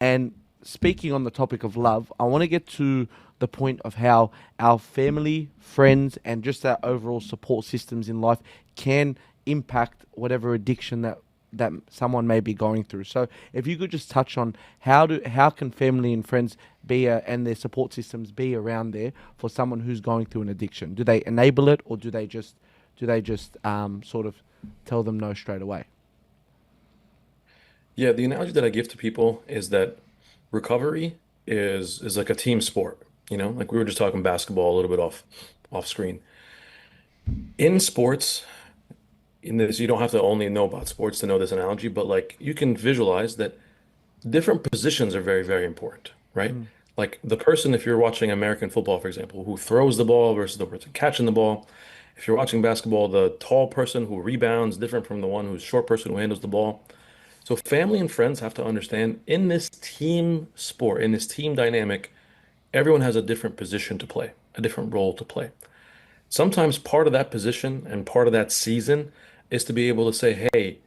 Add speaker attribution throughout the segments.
Speaker 1: And speaking on the topic of love, I want to get to the point of how our family, friends, and just our overall support systems in life can impact whatever addiction that someone may be going through. So, if you could just touch on how can family and friends be and their support systems be around there for someone who's going through an addiction? Do they enable it, or do they just sort of tell them no straight away?
Speaker 2: Yeah, the analogy that I give to people is that recovery is like a team sport, Like we were just talking basketball a little bit off screen. In sports, in this, you don't have to only know about sports to know this analogy, but like you can visualize that different positions are very, very important, right?
Speaker 1: Mm,
Speaker 2: Like the person, if you're watching American football, for example, who throws the ball versus the person catching the ball. If you're watching basketball, the tall person who rebounds different from the one who's short person who handles the ball. So family and friends have to understand in this team sport, in this team dynamic, everyone has a different position to play, a different role to play. Sometimes part of that position and part of that season is to be able to say, hey,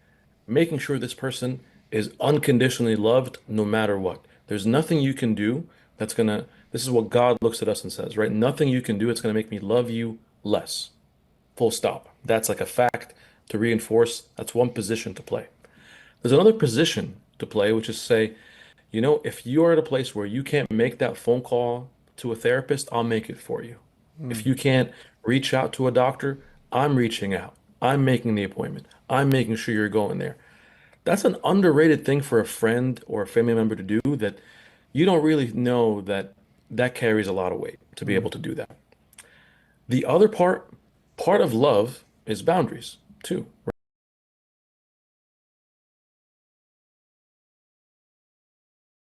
Speaker 2: making sure this person is unconditionally loved no matter what. There's nothing you can do that's gonna, this is what God looks at us and says, right? Nothing you can do that's gonna make me love you less. Full stop. That's like a fact to reinforce. That's one position to play. There's another position to play, which is say, if you're at a place where you can't make that phone call to a therapist, I'll make it for you.
Speaker 1: mm,
Speaker 2: If you can't reach out to a doctor, I'm reaching out. I'm making the appointment. I'm making sure you're going there. That's an underrated thing for a friend or a family member to do that you don't really know that that carries a lot of weight to be
Speaker 1: mm,
Speaker 2: able to do that. The other part of love is boundaries too,